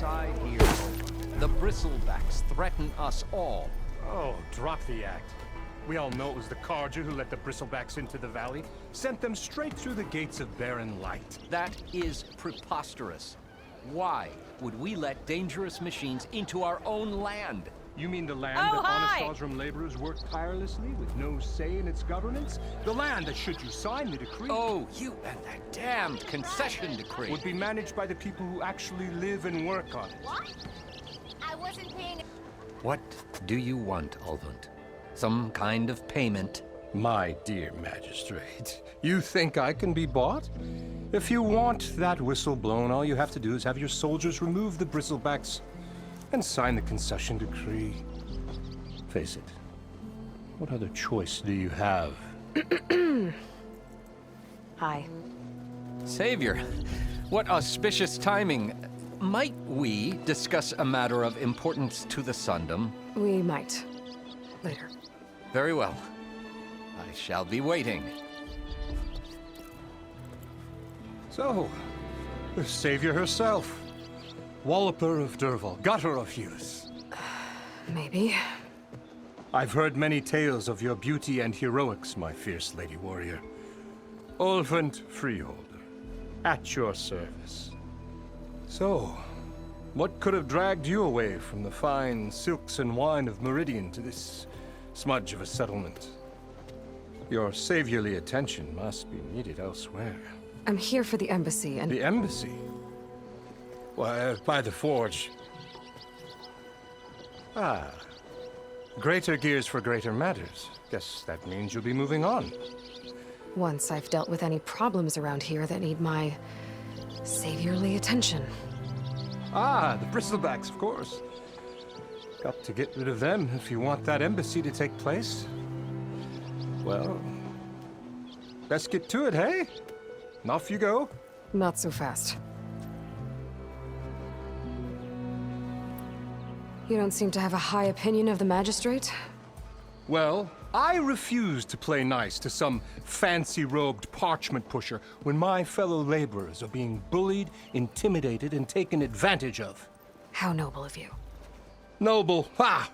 side here. The bristlebacks threaten us all. Oh, drop the act. We all know it was the Carja who let the bristlebacks into the valley, sent them straight through the gates of barren light. That is preposterous. Why would we let dangerous machines into our own land? You mean the land that honest Osram laborers work tirelessly with no say in its governance? The land that, should you sign the decree... Oh, you and that damned concession decree. ...would be managed by the people who actually live and work on it. What? I wasn't paying... What do you want, Ulvund? Some kind of payment? My dear magistrate, you think I can be bought? If you want that whistle blown, all you have to do is have your soldiers remove the bristlebacks and sign the concession decree. Face it, what other choice do you have? Hi. Savior, what auspicious timing. Might we discuss a matter of importance to the Sundom? We might. Later. Very well. I shall be waiting. So, the savior herself. Walloper of Derval, gutter of youth. Maybe. I've heard many tales of your beauty and heroics, my fierce lady warrior. Ulvund Freeholder, at your service. So, what could have dragged you away from the fine silks and wine of Meridian to this smudge of a settlement? Your saviorly attention must be needed elsewhere. I'm here for the embassy and... The embassy? Why, by the forge. Ah. Greater gears for greater matters. Guess that means you'll be moving on. Once I've dealt with any problems around here that need my saviorly attention. Ah, the bristlebacks, of course. Got to get rid of them if you want that embassy to take place. Well, let's get to it, hey? And off you go. Not so fast. You don't seem to have a high opinion of the magistrate? Well, I refuse to play nice to some fancy-robed parchment pusher when my fellow laborers are being bullied, intimidated, and taken advantage of. How noble of you. Noble, ha!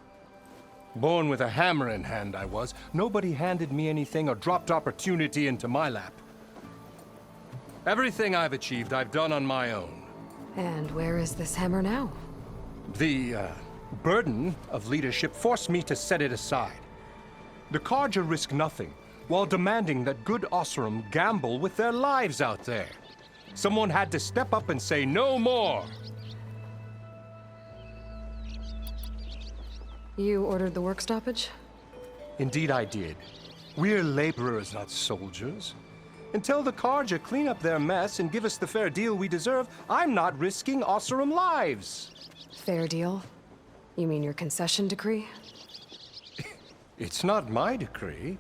Born with a hammer in hand, I was. Nobody handed me anything or dropped opportunity into my lap. Everything I've achieved, I've done on my own. And where is this hammer now? The, burden of leadership forced me to set it aside. The Carja risk nothing, while demanding that good Osram gamble with their lives out there. Someone had to step up and say no more. You ordered the work stoppage? Indeed I did. We're laborers, not soldiers. Until the Carja clean up their mess and give us the fair deal we deserve, I'm not risking Osram lives. Fair deal? You mean your concession decree? It's not my decree.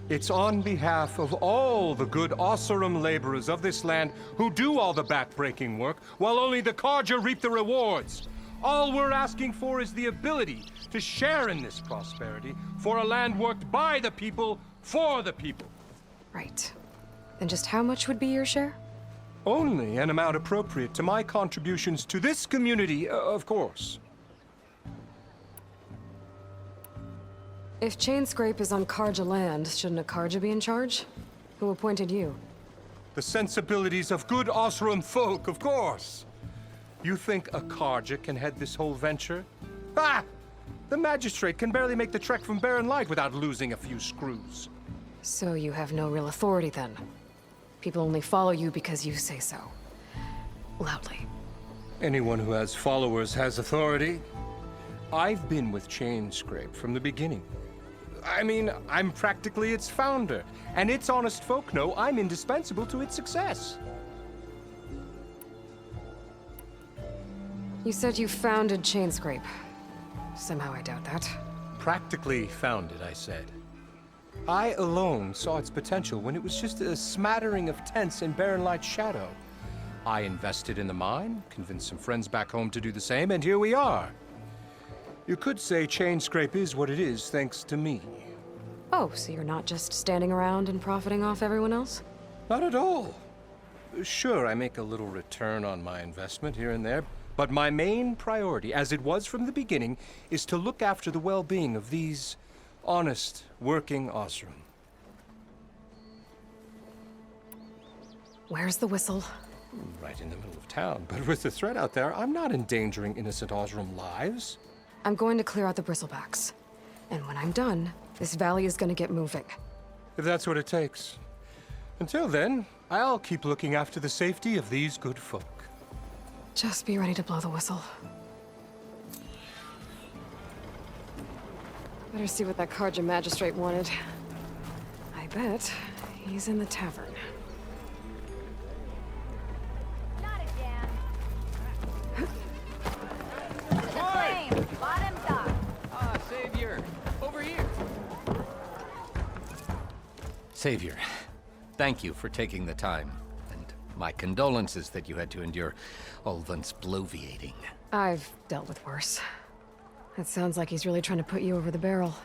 It's on behalf of all the good Osram laborers of this land who do all the back-breaking work, while only the Carja reap the rewards. All we're asking for is the ability to share in this prosperity for a land worked by the people, for the people. Right. Then just how much would be your share? Only an amount appropriate to my contributions to this community, of course. If Chainscrape is on Carja land, shouldn't a Carja be in charge? Who appointed you? The sensibilities of good Osram folk, of course. You think a Carja can head this whole venture? Ah! The magistrate can barely make the trek from Barren Light without losing a few screws. So you have no real authority then? People only follow you because you say so. Loudly. Anyone who has followers has authority. I've been with Chainscrape from the beginning. I mean, I'm practically its founder, and its honest folk know I'm indispensable to its success. You said you founded Chainscrape. Somehow I doubt that. Practically founded, I said. I alone saw its potential when it was just a smattering of tents in Barren Light's shadow. I invested in the mine, convinced some friends back home to do the same, and here we are. You could say Chainscrape is what it is thanks to me. Oh, so you're not just standing around and profiting off everyone else? Not at all. Sure, I make a little return on my investment here and there, But my main priority, as it was from the beginning, is to look after the well-being of these honest, working Osram. Where's the whistle? Right in the middle of town. But with the threat out there, I'm not endangering innocent Osram lives. I'm going to clear out the bristlebacks. And when I'm done, this valley is going to get moving. If that's what it takes. Until then, I'll keep looking after the safety of these good folk. Just be ready to blow the whistle. Better see what that Karja magistrate wanted. I bet he's in the tavern. Not again. The flame, bottoms up. Ah, Savior! Over here! Savior, thank you for taking the time. And my condolences that you had to endure Ulvund's bloviating. I've dealt with worse. It sounds like he's really trying to put you over the barrel.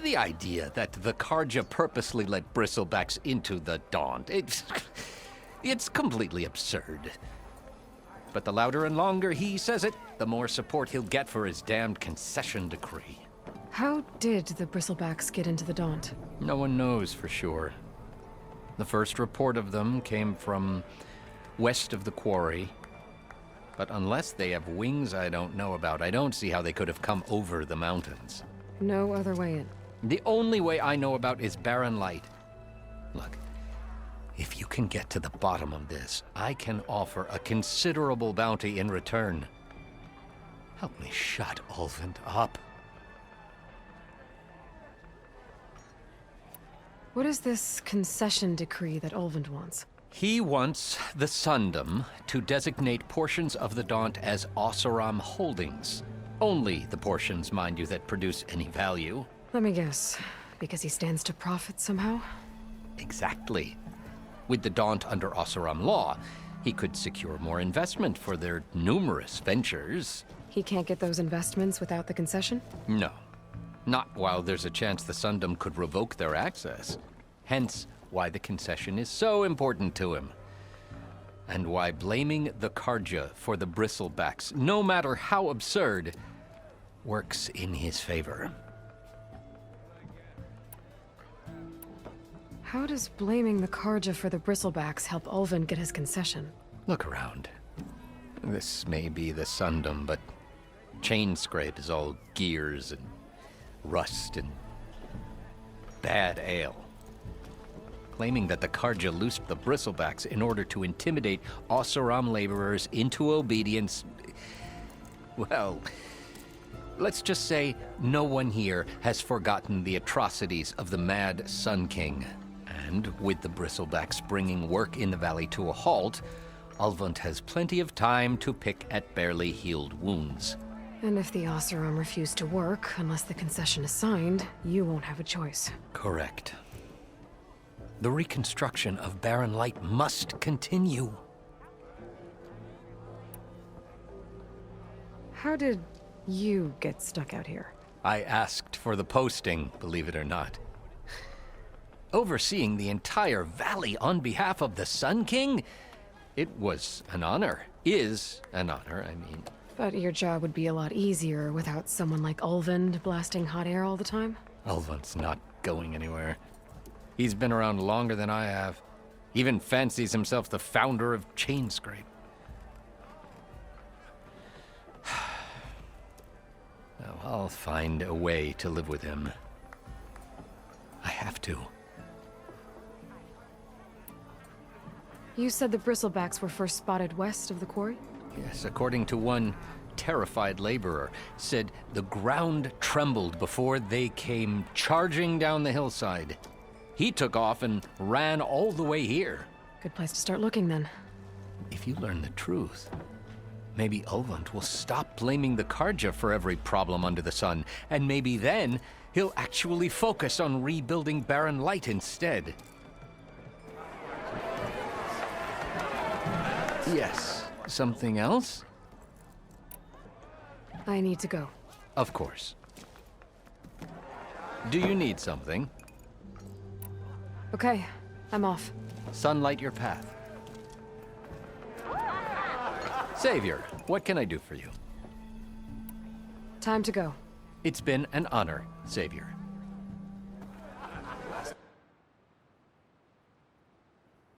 The idea that the Karja purposely let bristlebacks into the Daunt, it's completely absurd. But the louder and longer he says it, the more support he'll get for his damned concession decree. How did the bristlebacks get into the Daunt? No one knows for sure. The first report of them came from west of the quarry. But unless they have wings I don't know about, I don't see how they could have come over the mountains. No other way in. The only way I know about is barren light. Look, if you can get to the bottom of this, I can offer a considerable bounty in return. Help me shut Ulvund up. What is this concession decree that Ulvund wants? He wants the Sundom to designate portions of the Daunt as Oseram holdings. Only the portions, mind you, that produce any value. Let me guess. Because he stands to profit somehow? Exactly. With the Daunt under Oseram law, he could secure more investment for their numerous ventures. He can't get those investments without the concession? No. Not while there's a chance the Sundom could revoke their access. Hence, why the concession is so important to him. And why blaming the Karja for the bristlebacks, no matter how absurd, works in his favor. How does blaming the Karja for the bristlebacks help Ulvund get his concession? Look around. This may be the Sundom, but Chainscrape is all gears and rust and bad ale. Claiming that the Karja loosed the bristlebacks in order to intimidate Oseram laborers into obedience. Well, let's just say no one here has forgotten the atrocities of the Mad Sun King. And with the bristlebacks bringing work in the valley to a halt, Ulvund has plenty of time to pick at barely healed wounds. And if the Oseram refuse to work, unless the concession is signed, you won't have a choice. Correct. The reconstruction of Barren Light must continue. How did you get stuck out here? I asked for the posting, believe it or not. Overseeing the entire valley on behalf of the Sun King? It was an honor. Is an honor, I mean. But your job would be a lot easier without someone like Ulvund blasting hot air all the time? Ulvund's not going anywhere. He's been around longer than I have. Even fancies himself the founder of Chainscrape. Now, I'll find a way to live with him. I have to. You said the bristlebacks were first spotted west of the quarry? Yes, according to one terrified laborer, said the ground trembled before they came charging down the hillside. He took off and ran all the way here. Good place to start looking, then. If you learn the truth, maybe Ulvund will stop blaming the Karja for every problem under the sun, and maybe then he'll actually focus on rebuilding Barren Light instead. Yes, something else? I need to go. Of course. Do you need something? Okay, I'm off. Sunlight your path. Savior, what can I do for you? Time to go. It's been an honor, Savior.